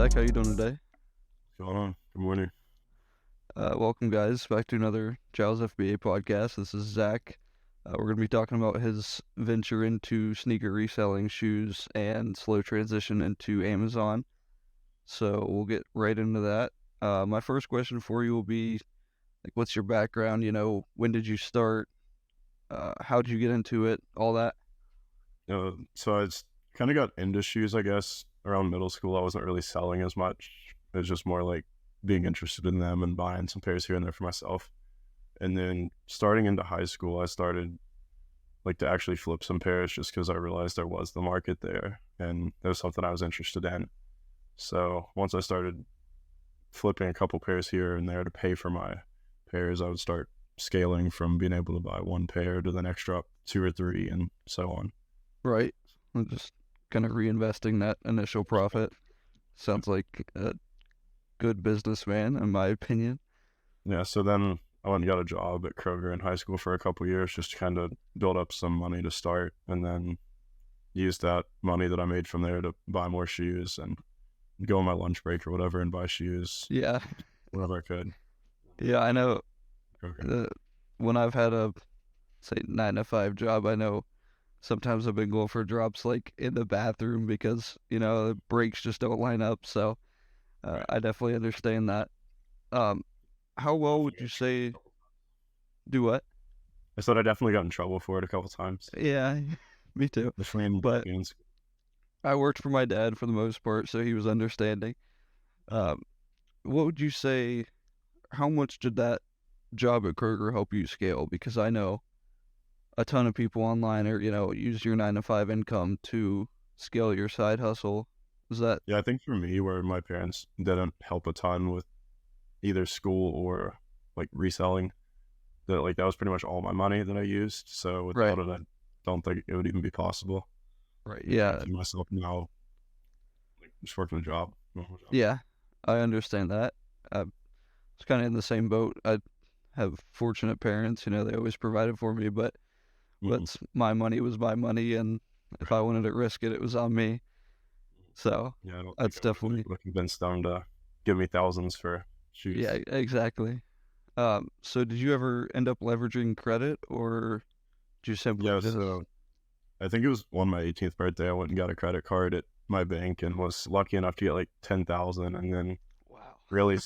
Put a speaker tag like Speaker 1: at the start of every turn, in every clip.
Speaker 1: Zach. How you doing today?
Speaker 2: What's going on? Good morning.
Speaker 1: Welcome, guys, back to another Jyles FBA podcast. This is Zach. We're going to be talking about his venture into sneaker reselling, shoes, and slow transition into Amazon. So we'll get right into that. My first question for you will be, what's your background? When did you start? How did you get into it? All that.
Speaker 2: So I kind of got into shoes, I guess, around middle school. I wasn't really selling as much. It was just more like being interested in them and buying some pairs here and there for myself. And then starting into high school, I started to actually flip some pairs just because I realized there was the market there and it was something I was interested in. So once I started flipping a couple pairs here and there to pay for my pairs, I would start scaling from being able to buy one pair to the next drop two or three and so on.
Speaker 1: Right. I'm just kind of reinvesting that initial profit. Sounds like a good businessman, in my opinion.
Speaker 2: Yeah, so then I went and got a job at Kroger in high school for a couple of years just to kind of build up some money to start, and then use that money that I made from there to buy more shoes and go on my lunch break or whatever and buy shoes
Speaker 1: Yeah.
Speaker 2: whenever I could.
Speaker 1: Yeah, I know.
Speaker 2: Kroger.
Speaker 1: When I've had a, say, 9 to 5 job, I know sometimes I've been going for drops like in the bathroom because, the breaks just don't line up. So
Speaker 2: Right.
Speaker 1: I definitely understand that. How well would you say, do what?
Speaker 2: I said I definitely got in trouble for it a couple times.
Speaker 1: Yeah, me too.
Speaker 2: The flame
Speaker 1: But
Speaker 2: beans.
Speaker 1: I worked for my dad for the most part, so he was understanding. Um, what would you say, how much did that job at Kroger help you scale? Because I know a ton of people online are, use your 9 to 5 income to scale your side hustle. Is that
Speaker 2: Yeah, I think for me, where my parents didn't help a ton with either school or reselling, that was pretty much all my money that I used. So
Speaker 1: right?
Speaker 2: without it, I don't think it would even be possible.
Speaker 1: Right.
Speaker 2: I
Speaker 1: Yeah.
Speaker 2: see myself now just working a job. Normal job.
Speaker 1: Yeah. I understand that. I was kind of in the same boat. I have fortunate parents, they always provided for me, but
Speaker 2: Mhm.
Speaker 1: what's my money was my money, and if I wanted to risk it, it was on me. So
Speaker 2: Yeah, I don't think
Speaker 1: that's
Speaker 2: I would have been
Speaker 1: definitely,
Speaker 2: able to convince them to give me thousands for shoes.
Speaker 1: yeah, exactly. So did you ever end up leveraging credit, or did you simply
Speaker 2: Yeah,
Speaker 1: just,
Speaker 2: so I think it was on my 18th birthday. I went and got a credit card at my bank and was lucky enough to get 10,000. And then
Speaker 1: wow,
Speaker 2: really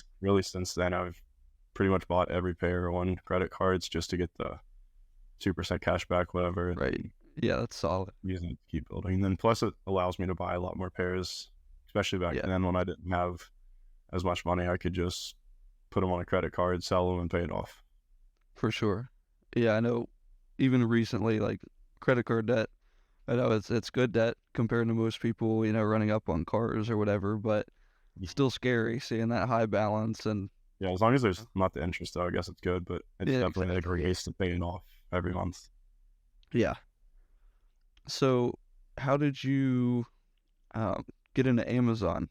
Speaker 2: since then, I've pretty much bought every pair on credit cards just to get the 2% cash back, whatever, and
Speaker 1: right? Yeah, that's solid.
Speaker 2: using it to keep building. And then plus it allows me to buy a lot more pairs, especially back
Speaker 1: Yeah,
Speaker 2: then when I didn't have as much money. I could just put them on a credit card, sell them, and pay it off.
Speaker 1: for sure. Yeah, I know. Even recently, like credit card debt, I know it's good debt compared to most people, running up on cars or whatever, but still scary seeing that high balance and
Speaker 2: Yeah, as long as there's not the interest, though, I guess it's good. But it's
Speaker 1: yeah,
Speaker 2: definitely like a
Speaker 1: exactly.
Speaker 2: race to pay it off every month.
Speaker 1: Yeah. So, how did you um, get into Amazon?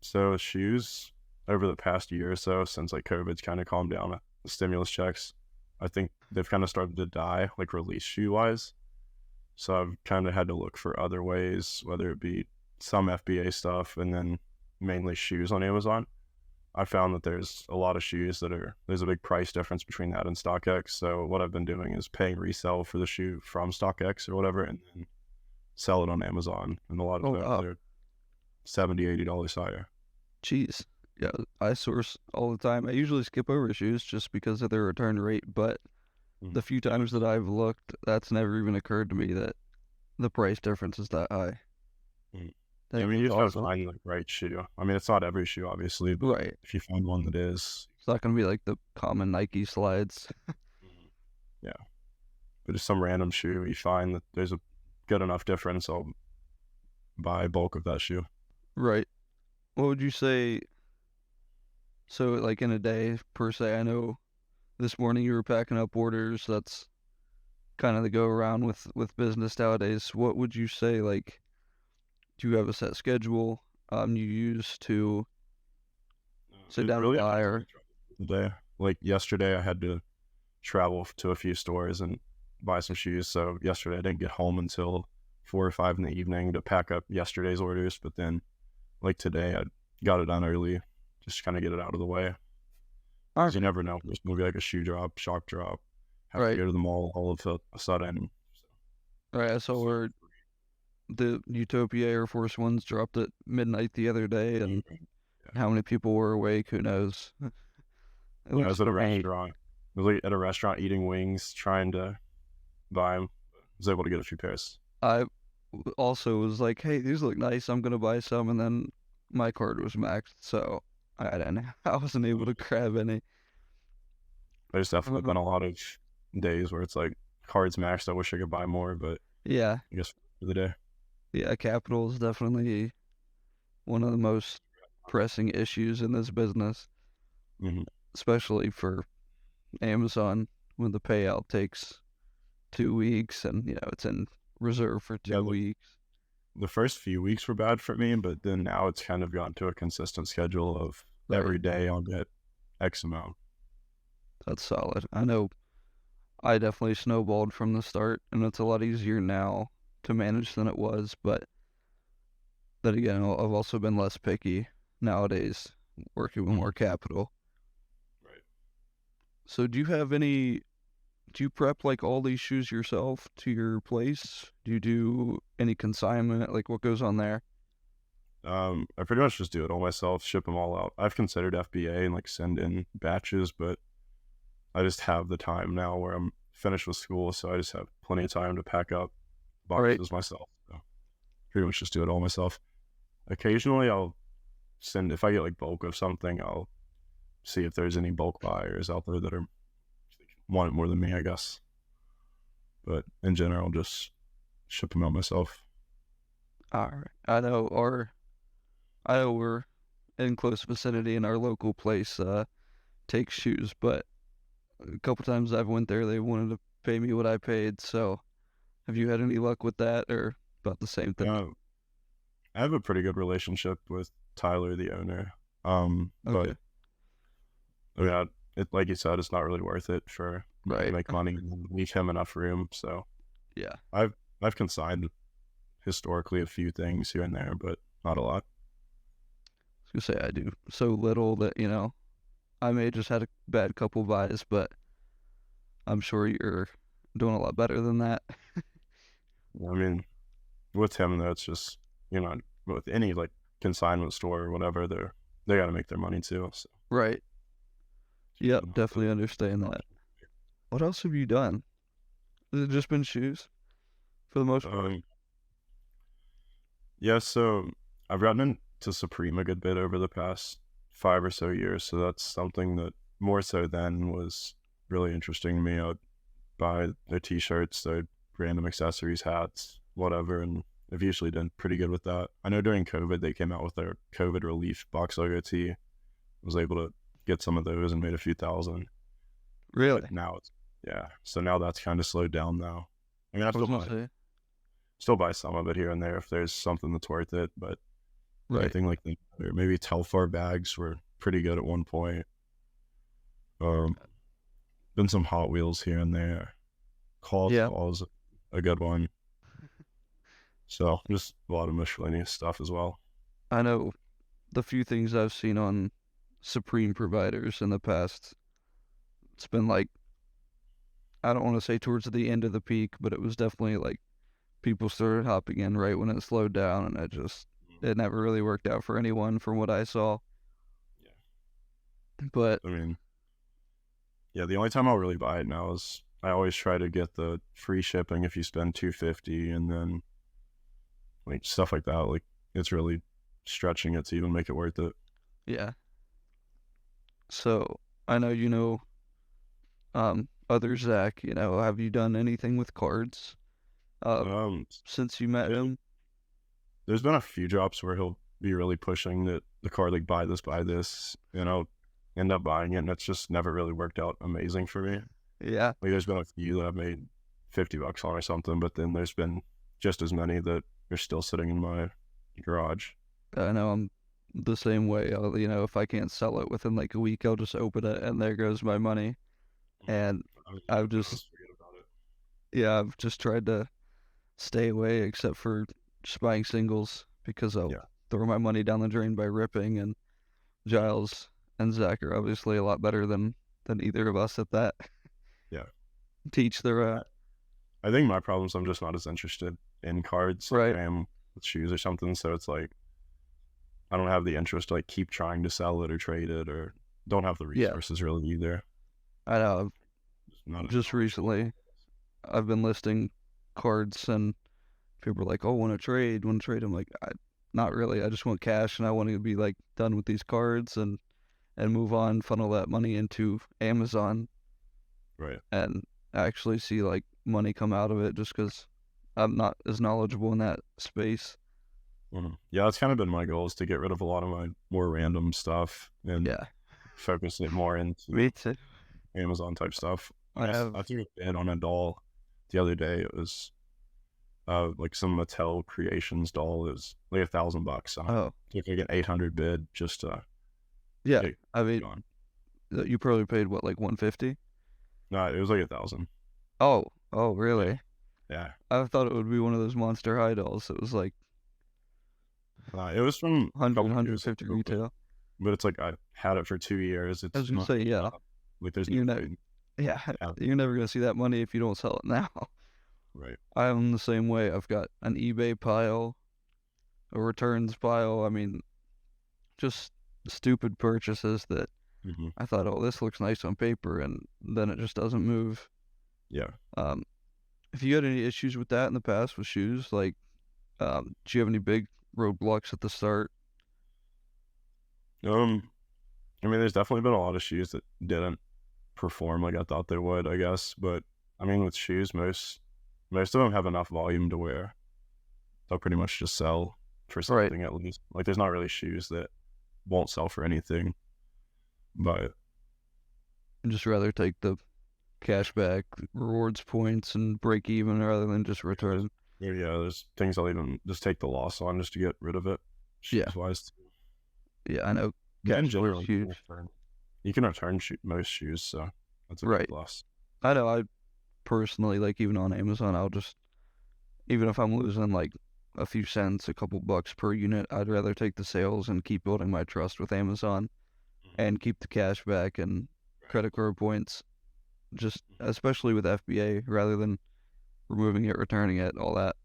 Speaker 2: So shoes over the past year or so, since COVID's kind of calmed down, the stimulus checks, I think they've kind of started to die, release shoe wise. So I've kind of had to look for other ways, whether it be some FBA stuff and then mainly shoes on Amazon. I found that there's a lot of shoes there's a big price difference between that and StockX. So what I've been doing is paying resale for the shoe from StockX or whatever, and then sell it on Amazon. And a lot of
Speaker 1: Oh,
Speaker 2: times
Speaker 1: wow.
Speaker 2: they're $70, $80 higher.
Speaker 1: Jeez. Yeah, I source all the time. I usually skip over shoes just because of their return rate, but the
Speaker 2: Mhm.
Speaker 1: few times that I've looked, that's never even occurred to me that the price difference is that high.
Speaker 2: Mhm. I
Speaker 1: Dang,
Speaker 2: mean, you
Speaker 1: that's
Speaker 2: just gotta
Speaker 1: awesome.
Speaker 2: find the right shoe. I mean, it's not every shoe, obviously, but
Speaker 1: Right.
Speaker 2: if you find one that is,
Speaker 1: It's not gonna be like the common Nike slides.
Speaker 2: Mhm. Yeah. But if some random shoe you find that there's a good enough difference, I'll buy bulk of that shoe.
Speaker 1: Right. What would you say? So, like in a day per se, I know this morning you were packing up orders. That's kind of the go around with business nowadays. What would you say? Like, do you have a set schedule you use to sit
Speaker 2: It
Speaker 1: down and
Speaker 2: really
Speaker 1: buy,
Speaker 2: depends on
Speaker 1: or
Speaker 2: the day. Like yesterday, I had to travel to a few stores and buy some shoes. So yesterday, I didn't get home until 4 or 5 in the evening to pack up yesterday's orders. But then like today, I got it done early, just to kind of get it out of the way.
Speaker 1: All
Speaker 2: Because you
Speaker 1: right,
Speaker 2: never know. There's going to be like a shoe drop, shock drop, have to
Speaker 1: right,
Speaker 2: go to the mall all of a sudden.
Speaker 1: right. I saw
Speaker 2: So,
Speaker 1: where the Utopia Air Force Ones dropped at midnight the other day, and
Speaker 2: yeah.
Speaker 1: how many people were awake? Who knows? It
Speaker 2: Yeah, I
Speaker 1: looks
Speaker 2: was at a
Speaker 1: great.
Speaker 2: restaurant. I was like at a restaurant eating wings, trying to buy them. I was able to get a few pairs.
Speaker 1: I also was like, hey, these look nice. I'm gonna buy some, and then my card was maxed, so I didn't. I wasn't able to grab any.
Speaker 2: There's definitely been a lot of days where it's like cards maxed. I wish I could buy more, but
Speaker 1: Yeah,
Speaker 2: I guess for the day.
Speaker 1: yeah. Capital is definitely one of the most pressing issues in this business,
Speaker 2: Mm-hmm.
Speaker 1: especially for Amazon when the payout takes 2 weeks and it's in reserve for
Speaker 2: Yeah,
Speaker 1: 2 weeks.
Speaker 2: the first few weeks were bad for me, but then now it's kind of gotten to a consistent schedule of
Speaker 1: Right.
Speaker 2: every day I'll get X amount.
Speaker 1: That's solid. I know I definitely snowballed from the start, and it's a lot easier now to manage than it was. But then again, I've also been less picky nowadays, working with
Speaker 2: Mm-hmm.
Speaker 1: more capital.
Speaker 2: Right.
Speaker 1: So, do you prep like all these shoes yourself to your place? Do you do any consignment? Like, what goes on there?
Speaker 2: I pretty much just do it all myself, ship them all out. I've considered FBA and like send in batches, but I just have the time now where I'm finished with school, so I just have plenty of time to pack up
Speaker 1: All right.
Speaker 2: boxes myself. So pretty much just do it all myself. Occasionally, I'll send if I get like bulk of something. I'll see if there's any bulk buyers out there that are want it more than me, I guess. But in general, just ship them out myself.
Speaker 1: All right. I know we're in close vicinity, and our local place takes shoes, but a couple times I've went there, they wanted to pay me what I paid. So, have you had any luck with that, or about the same thing?
Speaker 2: Uh, I have a pretty good relationship with Tyler, the owner.
Speaker 1: Okay.
Speaker 2: But yeah, it like you said, it's not really worth it for me to
Speaker 1: Right.
Speaker 2: make money and leave him enough room. So
Speaker 1: Yeah.
Speaker 2: I've I've consigned historically a few things here and there, but not a lot.
Speaker 1: I was gonna say I do so little that I may just had a bad couple buys, but I'm sure you're doing a lot better than that.
Speaker 2: I mean, with him though, it's just with any like consignment store or whatever, they got to make their money too. So
Speaker 1: Right. Yep.
Speaker 2: you have
Speaker 1: Definitely understand that. What else have you done? Has it just been shoes for the most
Speaker 2: to.
Speaker 1: part?
Speaker 2: Yeah, so I've gotten into Supreme a good bit over the past 5 or so years. So that's something that more so then was really interesting to me. I would buy their t-shirts, their random accessories, hats, whatever, and I've usually done pretty good with that. I know during COVID they came out with their COVID relief box logo tee. I was able to get some of those and made a few thousand. But
Speaker 1: Really?
Speaker 2: now it's yeah. So now that's kind of slowed down now. I mean, I
Speaker 1: I was gonna say.
Speaker 2: still buy some of it here and there if there's something that's worth it, but
Speaker 1: Right.
Speaker 2: anything like that, or maybe Telfar bags were pretty good at one point. Been some Hot Wheels here and there.
Speaker 1: Yeah.
Speaker 2: Claw's a good one. So just a lot of miscellaneous stuff as well.
Speaker 1: I know the few things I've seen on Supreme providers in the past. It's been like I don't want to say towards the end of the peak, but it was definitely like people started hopping in right when it slowed down, and it never really worked out for anyone from what I saw.
Speaker 2: Yeah,
Speaker 1: But
Speaker 2: I mean, yeah. The only time I'll really buy it now is I always try to get the free shipping if you spend $250, and then like stuff like that. Like it's really stretching it to even make it worth it.
Speaker 1: yeah, so I know other Zach. Have you done anything with cards uh
Speaker 2: Um,
Speaker 1: since you met
Speaker 2: there-
Speaker 1: him?
Speaker 2: there's been a few drops where he'll be really pushing that the card like buy this, end up buying it, and it's just never really worked out amazing for me.
Speaker 1: Yeah,
Speaker 2: Like there's been a few that I've made $50 on or something, but then there's been just as many that are still sitting in my garage.
Speaker 1: I know I'm the same way. If I can't sell it within like a week, I'll just open it, and there goes my money. And
Speaker 2: I mean,
Speaker 1: I've
Speaker 2: I
Speaker 1: just
Speaker 2: just forget about it.
Speaker 1: yeah, I've just tried to stay away except for just buying singles because
Speaker 2: Yeah.
Speaker 1: throw my money down the drain by ripping, and Jyles and Zach are obviously a lot better than either of us at that.
Speaker 2: Yeah.
Speaker 1: Teach their
Speaker 2: I think my problem is I'm just not as interested in cards like
Speaker 1: right.
Speaker 2: I am with shoes or something. So it's like I don't have the interest to like keep trying to sell it or trade it, or don't have the
Speaker 1: Yeah,
Speaker 2: resources really either.
Speaker 1: I know.
Speaker 2: Not
Speaker 1: Just recently, I've been listing cards, and people are like, "Oh, want to trade? Want to trade?" I'm like, not really. I just want cash, and I want to be like done with these cards and move on, funnel that money into Amazon,
Speaker 2: right.
Speaker 1: and actually see like money come out of it. Just because I'm not as knowledgeable in that space.
Speaker 2: Yeah, that's kind of been my goal, is to get rid of a lot of my more random stuff and
Speaker 1: Yeah,
Speaker 2: focus it more into
Speaker 1: me too.
Speaker 2: Amazon type stuff.
Speaker 1: I have.
Speaker 2: I threw a bid on a doll the other day. It was like some Mattel Creations doll. It was like $1,000. I
Speaker 1: Oh,
Speaker 2: took like an 800 bid just to
Speaker 1: yeah.
Speaker 2: get
Speaker 1: I mean,
Speaker 2: gone.
Speaker 1: you probably paid what, like 150?
Speaker 2: No, it was like 1,000.
Speaker 1: Oh,
Speaker 2: Yeah,
Speaker 1: really?
Speaker 2: yeah.
Speaker 1: I thought it would be one of those Monster High dolls. It was like
Speaker 2: It was from a
Speaker 1: 100,
Speaker 2: couple years
Speaker 1: 150
Speaker 2: ago,
Speaker 1: retail.
Speaker 2: but it's like I had it for 2 years.
Speaker 1: I
Speaker 2: It's
Speaker 1: was gonna
Speaker 2: not
Speaker 1: say, yeah,
Speaker 2: like there's no
Speaker 1: you're never,
Speaker 2: point.
Speaker 1: yeah,
Speaker 2: Yeah,
Speaker 1: you're never gonna see that money if you don't sell it now.
Speaker 2: right.
Speaker 1: I'm the same way. I've got an eBay pile, a returns pile. I mean, just stupid purchases that
Speaker 2: hmm
Speaker 1: I thought, oh, this looks nice on paper, and then it just doesn't move.
Speaker 2: Yeah.
Speaker 1: Um, if you had any issues with that in the past with shoes, like, do you have any big roadblocks at the start?
Speaker 2: I mean, there's definitely been a lot of shoes that didn't perform like I thought they would, I guess. But I mean, with shoes, most of them have enough volume to where they'll pretty much just sell for
Speaker 1: Right.
Speaker 2: something at least. Like, there's not really shoes that won't sell for anything. But
Speaker 1: I'd just rather take the cashback, rewards points, and break even rather than just return.
Speaker 2: yeah, there's things I'll even just take the loss on just to get rid of it,
Speaker 1: Yeah,
Speaker 2: shoes wise.
Speaker 1: yeah, I know.
Speaker 2: Yeah, in
Speaker 1: Cashback is
Speaker 2: general,
Speaker 1: huge.
Speaker 2: you can return most shoes, so that's a big
Speaker 1: Right.
Speaker 2: plus.
Speaker 1: I know. I personally, like, even on Amazon, I'll just, even if I'm losing like a few cents, a couple bucks per unit, I'd rather take the sales and keep building my trust with Amazon and keep the cash back and credit card points, just especially with FBA, rather than removing it, returning it, all that.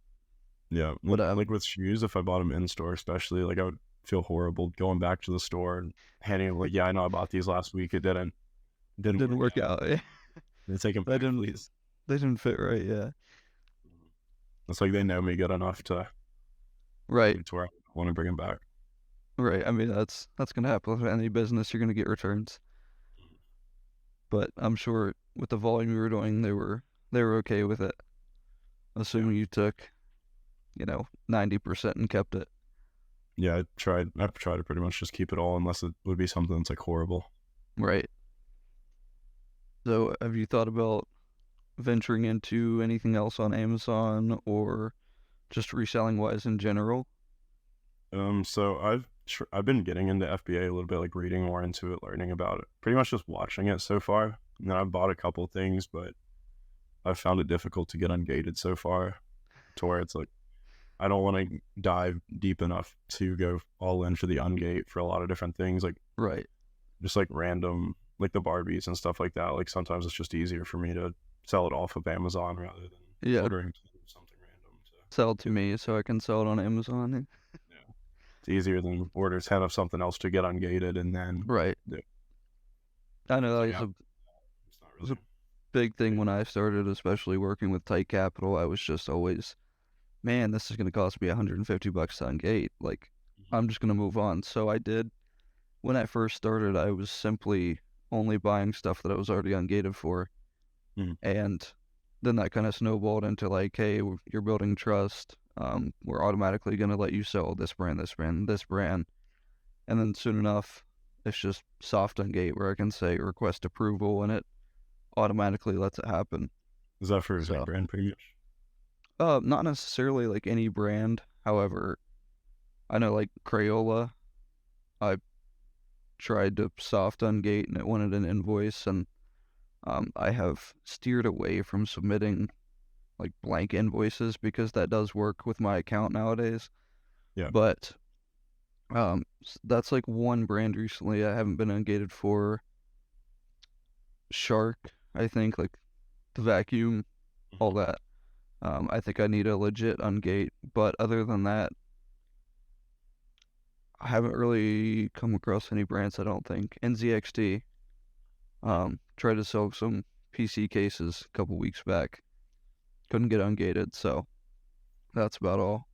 Speaker 2: Yeah,
Speaker 1: But
Speaker 2: like with shoes, if I bought them in store, especially, like I would feel horrible going back to the store and handing them like, yeah, I know I bought these last week. It didn't
Speaker 1: didn't
Speaker 2: work
Speaker 1: work
Speaker 2: out.
Speaker 1: out. Yeah.
Speaker 2: They take them
Speaker 1: They
Speaker 2: back,
Speaker 1: didn't.
Speaker 2: please.
Speaker 1: They didn't fit right. Yeah.
Speaker 2: It's like they know me good enough to
Speaker 1: Right.
Speaker 2: where I want to bring them back.
Speaker 1: Right. I mean, that's gonna happen with any business. You're gonna get returns. But I'm sure with the volume you were doing, they were okay with it, assuming you took, 90% and kept it.
Speaker 2: Yeah, I tried to pretty much just keep it all unless it would be something that's like horrible.
Speaker 1: Right. So have you thought about venturing into anything else on Amazon or just reselling wise in general?
Speaker 2: So I've been getting into FBA a little bit, like reading more into it, learning about it. Pretty much just watching it so far. And then I've bought a couple things, but I've found it difficult to get ungated so far, to where it's like I don't want to dive deep enough to go all in for the ungate for a lot of different things, like
Speaker 1: Right.
Speaker 2: just like random, like the Barbies and stuff like that. Like sometimes it's just easier for me to sell it off of Amazon rather than
Speaker 1: Yeah.
Speaker 2: ordering something random.
Speaker 1: Sell it to me so I can sell it on Amazon.
Speaker 2: Yeah, it's easier than order 10 of something else to get ungated and then
Speaker 1: Right.
Speaker 2: yeah,
Speaker 1: I know that
Speaker 2: yeah, it's not
Speaker 1: was a
Speaker 2: really.
Speaker 1: big thing when I started, especially working with tight capital. I was just always, man, this is going to cost me $150 on gate. Like, I'm just going to move on. So I did. When I first started, I was simply only buying stuff that I was already ungated for.
Speaker 2: Mhm.
Speaker 1: And then that kind of snowballed into like, hey, you're building trust. We're automatically going to let you sell this brand, this brand, this brand. And then soon enough, it's just soft ungate where I can say request approval and it automatically lets it happen.
Speaker 2: Is that for
Speaker 1: So,
Speaker 2: brand pretty much?
Speaker 1: not necessarily like any brand. However, I know like Crayola, I tried to soft ungate and it wanted an invoice, and I have steered away from submitting like blank invoices because that does work with my account nowadays.
Speaker 2: Yeah.
Speaker 1: But That's like one brand recently I haven't been ungated for. Shark, I think, like the vacuum, all
Speaker 2: Mhm.
Speaker 1: that. I think I need a legit ungate, but other than that, I haven't really come across any brands, I don't think. NZXT, tried to sell some PC cases a couple weeks back. Couldn't get ungated, so that's about all.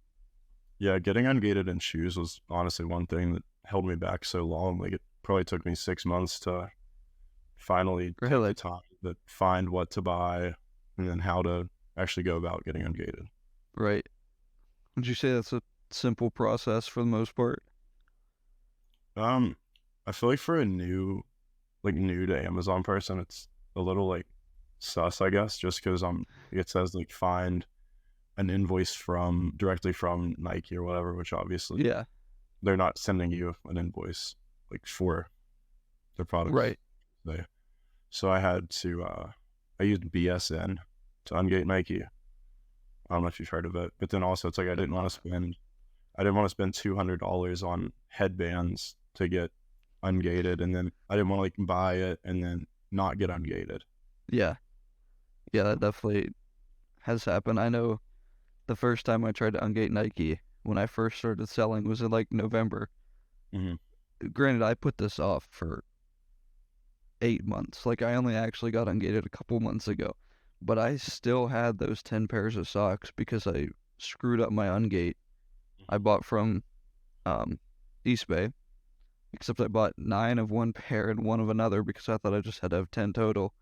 Speaker 2: Yeah, getting ungated in shoes was honestly one thing that held me back so long. Like it probably took me 6 months to finally take the
Speaker 1: Really?
Speaker 2: time to find what to buy and then how to actually go about getting ungated.
Speaker 1: Right. Would you say that's a simple process for the most part?
Speaker 2: Um, I feel like for a new to Amazon person, it's a little like sus, I guess, just because it says like find an invoice from directly from Nike or whatever, which obviously
Speaker 1: Yeah.
Speaker 2: they're not sending you an invoice like for their products.
Speaker 1: Right.
Speaker 2: They so I used BSN to ungate Nike. I don't know if you've heard of it, but then also it's like
Speaker 1: Have not.
Speaker 2: I didn't want to spend $200 on headbands to get ungated, and then I didn't want to like buy it and then not get ungated.
Speaker 1: Yeah. Yeah, that
Speaker 2: So,
Speaker 1: definitely has happened. I know the first time I tried to ungate Nike when I first started selling was in like November.
Speaker 2: mhm,
Speaker 1: Granted, I put this off for 8 months. Like I only actually got ungated a couple months ago, but I still had those 10 pairs of socks because I screwed up my ungate. I bought from um, East Bay, except I bought 9 of one pair and 1 of another because I thought I just had to have 10 total.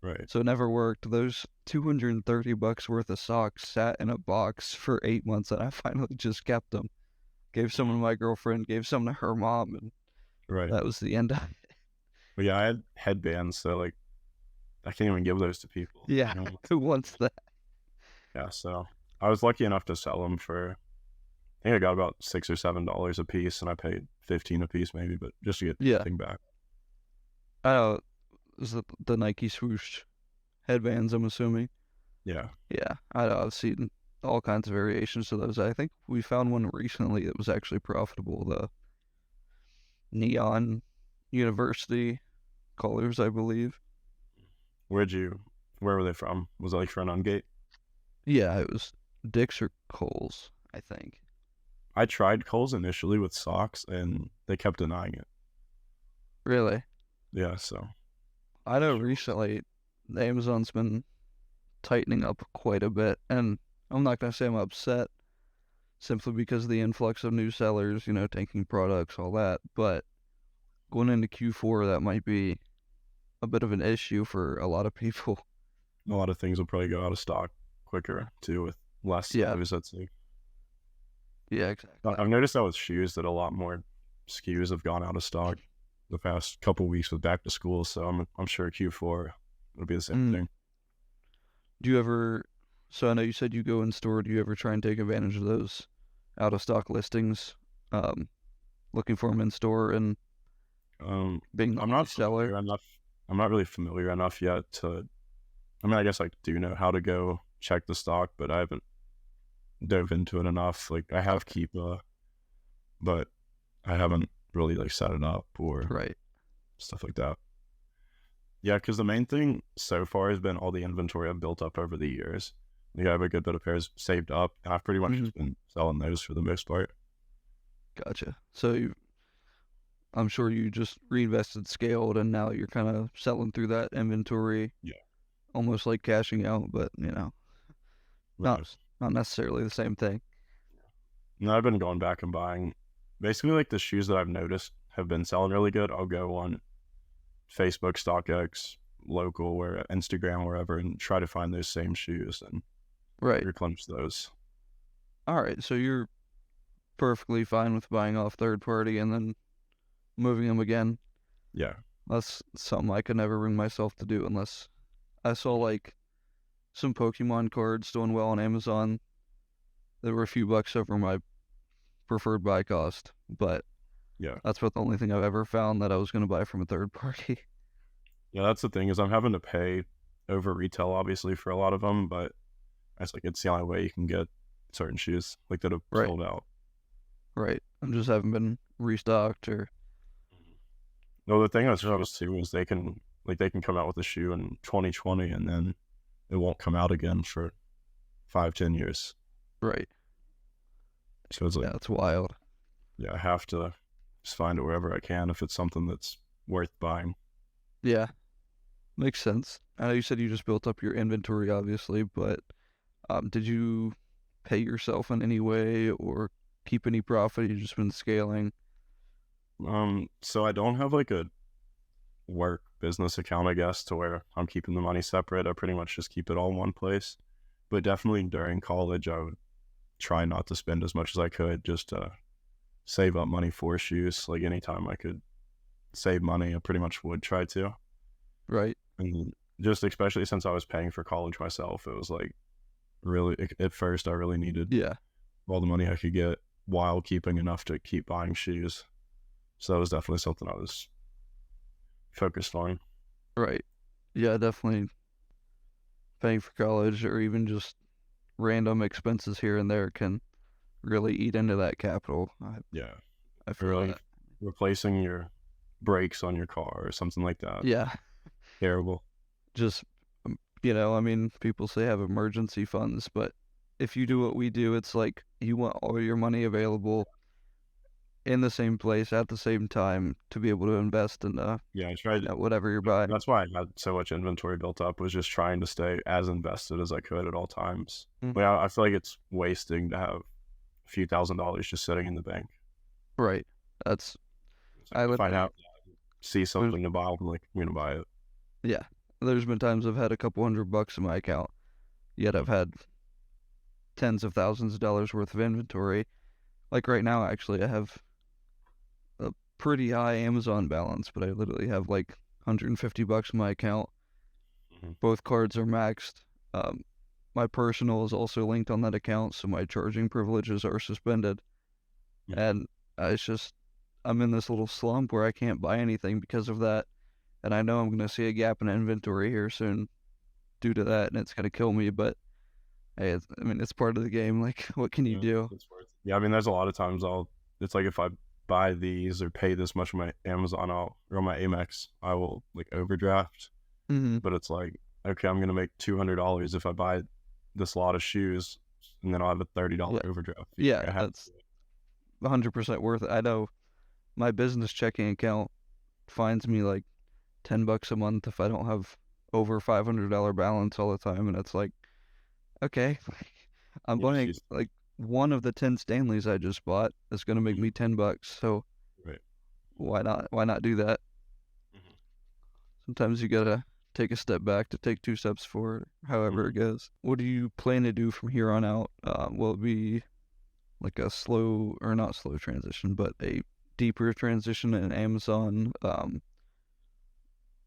Speaker 2: right.
Speaker 1: So it never worked. Those $230 worth of socks sat in a box for 8 months, and I finally just kept them. Gave some to my girlfriend, gave some to her mom, and
Speaker 2: Right.
Speaker 1: that was the end of it.
Speaker 2: But yeah, I had headbands, so like I can't even give those to people.
Speaker 1: Yeah, who wants that?
Speaker 2: Yeah, so I was lucky enough to sell them for I think I got about $6 or $7 a piece, and I paid 15 a piece maybe, but just to get
Speaker 1: Yeah,
Speaker 2: everything back.
Speaker 1: I know. Is the Nike swoosh headbands? I'm assuming.
Speaker 2: Yeah.
Speaker 1: Yeah, I know. I've seen all kinds of variations of those. I think we found one recently that was actually profitable. The neon university colors, I believe.
Speaker 2: Where'd you? Where were they from? Was it like for an ungate?
Speaker 1: Yeah, it was Dick's or Kohl's, I think.
Speaker 2: I tried Kohl's initially with socks, and they kept denying it.
Speaker 1: Really?
Speaker 2: Yeah, so
Speaker 1: I
Speaker 2: not
Speaker 1: know
Speaker 2: sure.
Speaker 1: recently Amazon's been tightening up quite a bit, and I'm not gonna say I'm upset simply because of the influx of new sellers, taking products, all that. But going into Q4, that might be a bit of an issue for a lot of people.
Speaker 2: A lot of things will probably go out of stock quicker too with less
Speaker 1: Yeah,
Speaker 2: sellers. Let's see.
Speaker 1: yeah, exactly.
Speaker 2: I've noticed that with shoes that a lot more SKUs have gone out of stock the past couple weeks with back to school. So I'm sure Q4 it'll be the same
Speaker 1: Mm.
Speaker 2: thing.
Speaker 1: Do you ever? So I know you said you go in store. Do you ever try and take advantage of those out of stock listings? Um, Looking for them in store and
Speaker 2: Um,
Speaker 1: being the
Speaker 2: I'm
Speaker 1: only
Speaker 2: not
Speaker 1: seller.
Speaker 2: familiar enough. I'm not really familiar enough yet to. I mean, I guess I do know how to go check the stock, but I haven't dove into it enough. Like I have
Speaker 1: Okay,
Speaker 2: Keepa, but I haven't really like set it up or
Speaker 1: right.
Speaker 2: stuff like that. Yeah, because the main thing so far has been all the inventory I've built up over the years. Like I have a good bit of pairs saved up, and I've pretty much
Speaker 1: Hmm.
Speaker 2: just been selling those for the most part.
Speaker 1: Gotcha. So I'm sure you just reinvested, scaled, and now you're kind of selling through that inventory,
Speaker 2: Yeah,
Speaker 1: almost like cashing out, but not
Speaker 2: right.
Speaker 1: not necessarily the same thing.
Speaker 2: And I've been going back and buying basically like the shoes that I've noticed have been selling really good. I'll go on Facebook, StockX, local, where Instagram, wherever, and try to find those same shoes and
Speaker 1: Right.
Speaker 2: replenish those.
Speaker 1: All right. So you're perfectly fine with buying off third party and then moving them again.
Speaker 2: Yeah.
Speaker 1: That's something I could never bring myself to do unless I saw like some Pokemon cards doing well on Amazon. They were a few bucks over my preferred buy cost, but
Speaker 2: Yeah.
Speaker 1: that's about the only thing I've ever found that I was going to buy from a third party.
Speaker 2: Yeah. That's the thing is I'm having to pay over retail, obviously, for a lot of them, but it's the only way you can get certain shoes like that have
Speaker 1: Right.
Speaker 2: sold out.
Speaker 1: Right. I just haven't been restocked or
Speaker 2: No, the thing I was too is they can come out with a shoe in 2020 and then it won't come out again for 5-10 years.
Speaker 1: right.
Speaker 2: So it's like,
Speaker 1: Yeah, it's wild.
Speaker 2: yeah, I have to just find it wherever I can if it's something that's worth buying.
Speaker 1: Yeah, makes sense. I know you said you just built up your inventory, obviously, but did you pay yourself in any way or keep any profit? You just been scaling.
Speaker 2: So I don't have like a work business account, I guess, to where I'm keeping the money separate. I pretty much just keep it all in one place. But definitely during college, I would try not to spend as much as I could just to save up money for shoes. Like anytime I could save money, I pretty much would try to.
Speaker 1: Right.
Speaker 2: And just especially since I was paying for college myself, it was like really, at first, I really needed
Speaker 1: Yeah.
Speaker 2: all the money I could get while keeping enough to keep buying shoes. So that was definitely something I was focused on.
Speaker 1: Right. Yeah, definitely paying for college or even just random expenses here and there can really eat into that capital.
Speaker 2: Yeah.
Speaker 1: I
Speaker 2: Or
Speaker 1: feel
Speaker 2: like
Speaker 1: that.
Speaker 2: replacing your brakes on your car or something like that.
Speaker 1: Yeah.
Speaker 2: Terrible.
Speaker 1: Just, I mean, people say have emergency funds, but if you do what we do, it's like you want all your money available in the same place at the same time to be able to invest in
Speaker 2: Yeah, I tried.
Speaker 1: whatever you're buying.
Speaker 2: That's why I had so much inventory built up, was just trying to stay as invested as I could at all times.
Speaker 1: Mhm.
Speaker 2: Like, I feel like it's wasting to have a few $1,000s just sitting in the bank.
Speaker 1: Right. That's
Speaker 2: It's like
Speaker 1: I
Speaker 2: if I
Speaker 1: literally
Speaker 2: have see
Speaker 1: there's
Speaker 2: something to buy, I'm like, I'm gonna buy it.
Speaker 1: yeah. There's been times I've had a couple $100 in my account, yet I've had tens of thousands of dollars worth of inventory. Like right now, actually, I have a pretty high Amazon balance, but I literally have like $150 in my account.
Speaker 2: Mm-hmm.
Speaker 1: Both cards are maxed. Um, my personal is also linked on that account, so my charging privileges are suspended.
Speaker 2: Mm-hmm.
Speaker 1: And it's just, I'm in this little slump where I can't buy anything because of that. And I know I'm going to see a gap in inventory here soon due to that, and it's going to kill me. But hey, I mean, it's part of the game. Like, what can you
Speaker 2: Yeah,
Speaker 1: do?
Speaker 2: it's worth it. Yeah, I mean, there's a lot of times it's like if I buy these or pay this much on my Amazon, or on my Amex, I will like overdraft.
Speaker 1: Mm-hmm.
Speaker 2: But it's like, okay, I'm gonna make $200 if I buy this lot of shoes, and then I'll have a $30
Speaker 1: Yeah,
Speaker 2: overdraft fee.
Speaker 1: yeah,
Speaker 2: I have
Speaker 1: that's 100% worth it. I know my business checking account finds me like $10 a month if I don't have over $500 balance all the time, and it's like, okay, I'm
Speaker 2: yeah,
Speaker 1: buying
Speaker 2: she's
Speaker 1: like one of the 10 Stanleys I just bought is gonna make me $10. So
Speaker 2: right.
Speaker 1: why not? Why not do that?
Speaker 2: Mm-hmm.
Speaker 1: Sometimes you gotta take a step back to take two steps forward, however
Speaker 2: Mm-hmm.
Speaker 1: it goes. What do you plan to do from here on out? Will it be like a slow, or not slow transition, but a deeper transition in Amazon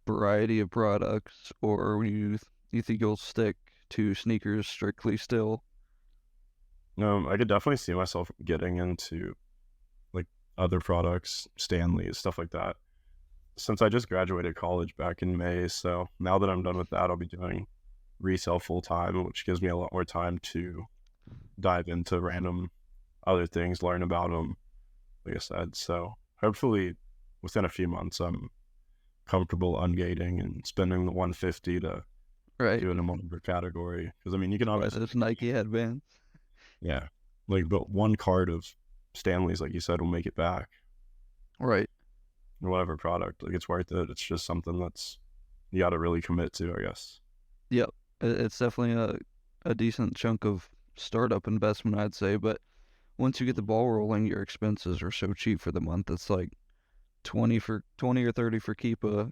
Speaker 1: variety of products, or you think you'll stick to sneakers strictly still?
Speaker 2: I could definitely see myself getting into like other products, Stanley, stuff like that. Since I just graduated college back in May, so now that I'm done with that, I'll be doing resale full time, which gives me a lot more time to dive into random other things, learn about them, like I said. So hopefully within a few months, I'm comfortable ungating and spending the 150 to
Speaker 1: Right.
Speaker 2: do it in one category. Because I mean, you can
Speaker 1: Buy
Speaker 2: obviously,
Speaker 1: those Nike headbands.
Speaker 2: yeah, like, but one card of Stanley's, like you said, will make it back,
Speaker 1: Right.
Speaker 2: or whatever product. Like, it's worth it. It's just something that's you got to really commit to, I guess.
Speaker 1: Yep. It's definitely a decent chunk of startup investment, I'd say. But once you get the ball rolling, your expenses are so cheap for the month. It's like 20 or 30 for Keepa,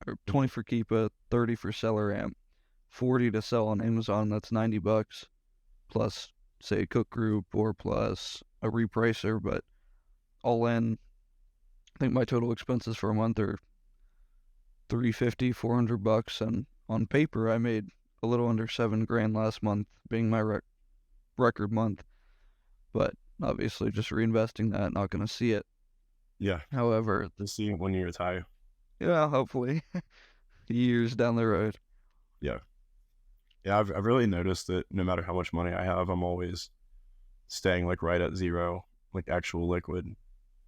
Speaker 1: or 20 for Keepa, 30 for Seller Amp, 40 to sell on Amazon. That's $90 plus, say, a cook group or plus a repricer. But all in, I think my total expenses for a month are 350, $400, and on paper I made a little under 7 grand last month, being my record month. But obviously, just reinvesting that, not going to see it.
Speaker 2: Yeah,
Speaker 1: However,
Speaker 2: just see it when you retire.
Speaker 1: yeah, hopefully years down the road.
Speaker 2: Yeah, yeah. I've really noticed that no matter how much money I have, I'm always staying like right at zero, like actual liquid.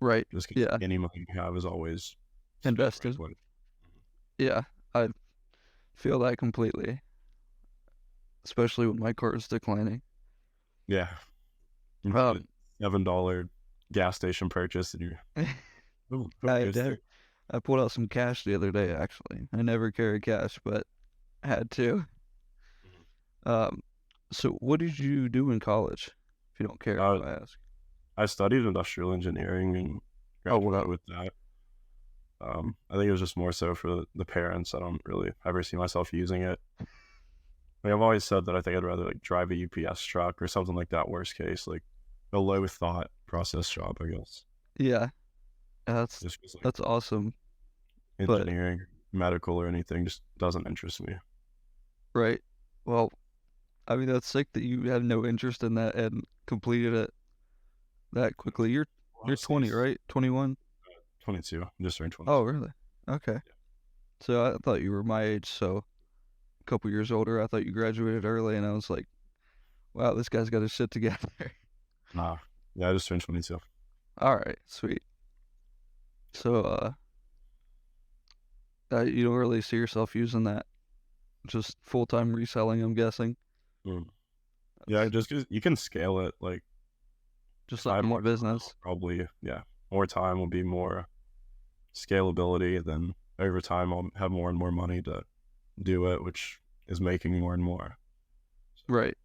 Speaker 1: Right.
Speaker 2: Just 'cause
Speaker 1: Yeah.
Speaker 2: any money you have is always spent right
Speaker 1: Invested.
Speaker 2: away.
Speaker 1: Yeah. I feel that completely, especially when my car is declining.
Speaker 2: Yeah. You get a
Speaker 1: Um,
Speaker 2: $7 gas station purchase and you're, "Ooh,
Speaker 1: I
Speaker 2: okay,
Speaker 1: did. I pulled out some cash the other day, actually. I never carry cash, but had to.
Speaker 2: Mhm.
Speaker 1: Um, so what did you do in college? If you don't care if
Speaker 2: Uh,
Speaker 1: I ask.
Speaker 2: I studied industrial engineering and
Speaker 1: Oh,
Speaker 2: graduated
Speaker 1: wow.
Speaker 2: with that. I think it was just more so for the parents. I don't really ever see myself using it. Like, I've always said that I think I'd rather like drive a UPS truck or something like that. Worst case, like a low thought process job, I guess.
Speaker 1: Yeah, that's
Speaker 2: Just 'cause, like
Speaker 1: that's awesome. But
Speaker 2: engineering, medical, or anything just doesn't interest me.
Speaker 1: right. Well, I mean that's sick that you had no interest in that and completed it that quickly. You're 20,
Speaker 2: Honestly,
Speaker 1: right? 21?
Speaker 2: 22. I'm just turned
Speaker 1: Oh,
Speaker 2: 22.
Speaker 1: really? Okay.
Speaker 2: Yeah.
Speaker 1: So I thought you were my age, so a couple years older. I thought you graduated early, and I was like, wow, this guy's got his shit together.
Speaker 2: Nah. Yeah, I just turned 22.
Speaker 1: All right, sweet. So, you don't really see yourself using that, just full time reselling, I'm guessing.
Speaker 2: Mm. Yeah,
Speaker 1: That's
Speaker 2: just 'cause you can scale it. Like,
Speaker 1: just
Speaker 2: if I
Speaker 1: like
Speaker 2: had
Speaker 1: any
Speaker 2: more time, I'll
Speaker 1: business.
Speaker 2: probably, yeah, more time will be more scalability. Then over time, I'll have more and more money to do it, which is making more and more. So,
Speaker 1: Right.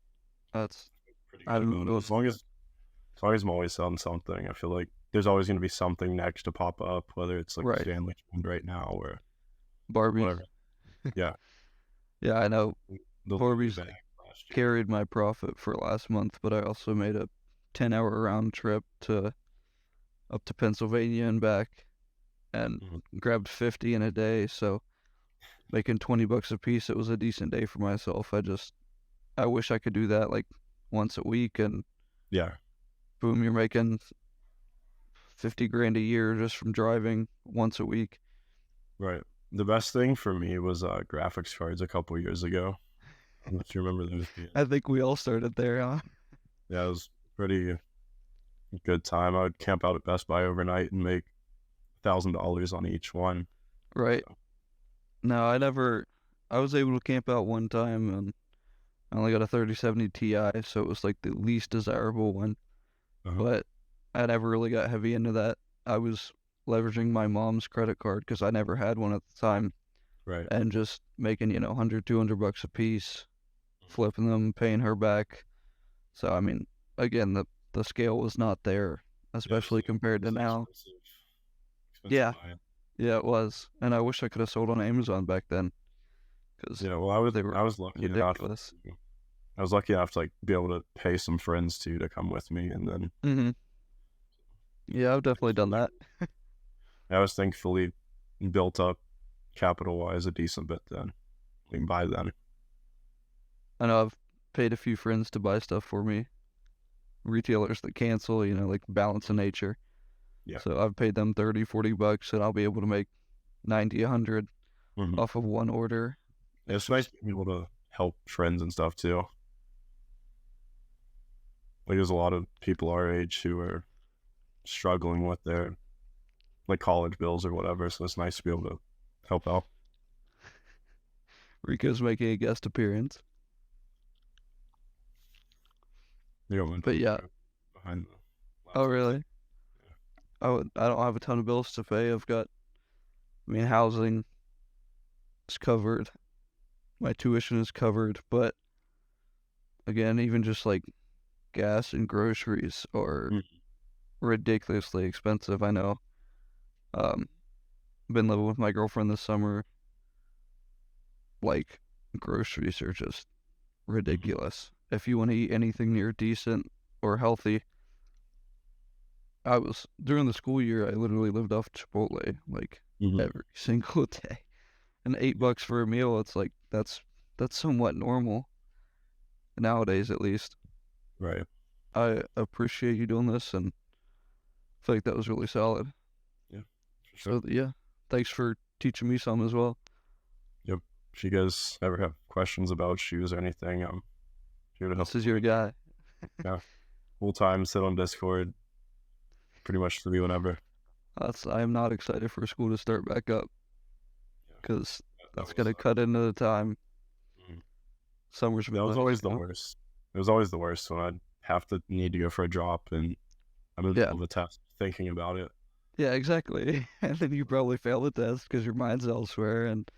Speaker 1: That's,
Speaker 2: pretty
Speaker 1: I
Speaker 2: good
Speaker 1: don't
Speaker 2: about it.
Speaker 1: know.
Speaker 2: As long as I'm always selling something, I feel like there's always going to be something next to pop up, whether it's like a
Speaker 1: Right.
Speaker 2: Stanley trend right now or
Speaker 1: Barbies.
Speaker 2: whatever. Yeah,
Speaker 1: Yeah, I know.
Speaker 2: the Louis
Speaker 1: Barbies
Speaker 2: bag last year.
Speaker 1: carried my profit for last month, but I also made a 10-hour round trip to up to Pennsylvania and back and
Speaker 2: Mhm.
Speaker 1: grabbed 50 in a day. So making 20 bucks a piece, it was a decent day for myself. I wish I could do that like once a week and
Speaker 2: Yeah,
Speaker 1: boom, you're making 50 grand a year just from driving once a week.
Speaker 2: right. The best thing for me was graphics cards a couple years ago. I don't know if you remember those being.
Speaker 1: I think we all started there, huh?
Speaker 2: Yeah, it was pretty good time. I would camp out at Best Buy overnight and make $1,000 on each one.
Speaker 1: Right.
Speaker 2: So,
Speaker 1: No, I was able to camp out one time and I only got a 3070 Ti, so it was like the least desirable one.
Speaker 2: uh-huh.
Speaker 1: But I never really got heavy into that. I was leveraging my mom's credit card because I never had one at the time
Speaker 2: Right.
Speaker 1: and just making, 100, 200 bucks a piece, flipping them, paying her back. So, I mean, again, the scale was not there,
Speaker 2: Yeah,
Speaker 1: especially compared to
Speaker 2: it's
Speaker 1: now.
Speaker 2: expensive
Speaker 1: Yeah,
Speaker 2: buying.
Speaker 1: yeah, it was. And I wish I could have sold on Amazon back then because
Speaker 2: Yeah, well,
Speaker 1: they were
Speaker 2: I was lucky enough.
Speaker 1: ridiculous.
Speaker 2: I was lucky enough to like be able to pay some friends too to come with me, and then
Speaker 1: Hmm. Yeah, I've definitely done
Speaker 2: thankfully,
Speaker 1: that.
Speaker 2: I was thankfully built up capital wise a decent bit then. Like by then,
Speaker 1: I know I've paid a few friends to buy stuff for me. Retailers that cancel, like Balance of Nature.
Speaker 2: yeah,
Speaker 1: So I've paid them 30, 40 bucks and I'll be able to make 90, 100
Speaker 2: hmm
Speaker 1: off of one order. It's
Speaker 2: it's nice
Speaker 1: just
Speaker 2: being able to help friends and stuff too. Like there's a lot of people our age who are struggling with their like college bills or whatever, so it's nice to be able to help out.
Speaker 1: Rico's making a guest appearance.
Speaker 2: You don't mind
Speaker 1: But yeah.
Speaker 2: behind the
Speaker 1: Oh,
Speaker 2: laptop.
Speaker 1: really? I don't have a ton of bills to pay. Housing is covered. My tuition is covered. But again, even just like gas and groceries are
Speaker 2: Mm,
Speaker 1: ridiculously expensive. I know. Um, been living with my girlfriend this summer. Like, groceries are just
Speaker 2: mhm,
Speaker 1: ridiculous. If you want to eat anything near decent or healthy, during the school year, I literally lived off Chipotle like
Speaker 2: mhm.
Speaker 1: every single day. And $8 for a meal, it's like that's somewhat normal nowadays at least.
Speaker 2: Right.
Speaker 1: I appreciate you doing this and I feel like that was really solid.
Speaker 2: Yeah, for sure.
Speaker 1: So yeah, thanks for teaching me some as well.
Speaker 2: Yep. If you guys ever have questions about shoes or anything, I'm here to help.
Speaker 1: This is your guy.
Speaker 2: Yeah. Full time, sit on Discord, pretty much free whenever.
Speaker 1: I am not excited for school to start back up
Speaker 2: Yeah,
Speaker 1: because
Speaker 2: that
Speaker 1: that's
Speaker 2: was
Speaker 1: gonna cut into the time.
Speaker 2: mhm.
Speaker 1: Summer's
Speaker 2: That
Speaker 1: been
Speaker 2: was
Speaker 1: nice,
Speaker 2: always the worst. It was always the worst when I'd have to need to go for a drop and I'm in the
Speaker 1: Yeah,
Speaker 2: middle of a test thinking about it.
Speaker 1: yeah, exactly. And then you probably fail the test because your mind's elsewhere and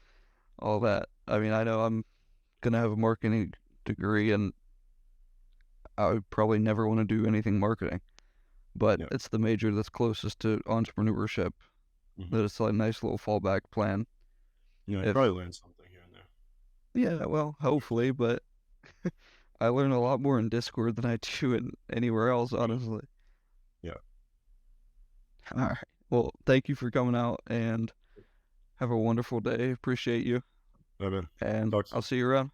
Speaker 1: all that. I mean, I know I'm gonna have a marketing degree, and I would probably never want to do anything marketing, but
Speaker 2: Yeah.
Speaker 1: it's the major that's closest to entrepreneurship.
Speaker 2: Hmm.
Speaker 1: That it's like a nice little fallback plan.
Speaker 2: You know, you
Speaker 1: If
Speaker 2: probably learned something here and there.
Speaker 1: Yeah, well, hopefully, but I learn a lot more in Discord than I do in anywhere else, honestly.
Speaker 2: Yeah.
Speaker 1: All right. Well, thank you for coming out and have a wonderful day. Appreciate you,
Speaker 2: Yeah, man.
Speaker 1: and
Speaker 2: Talk
Speaker 1: I'll
Speaker 2: soon.
Speaker 1: see you around.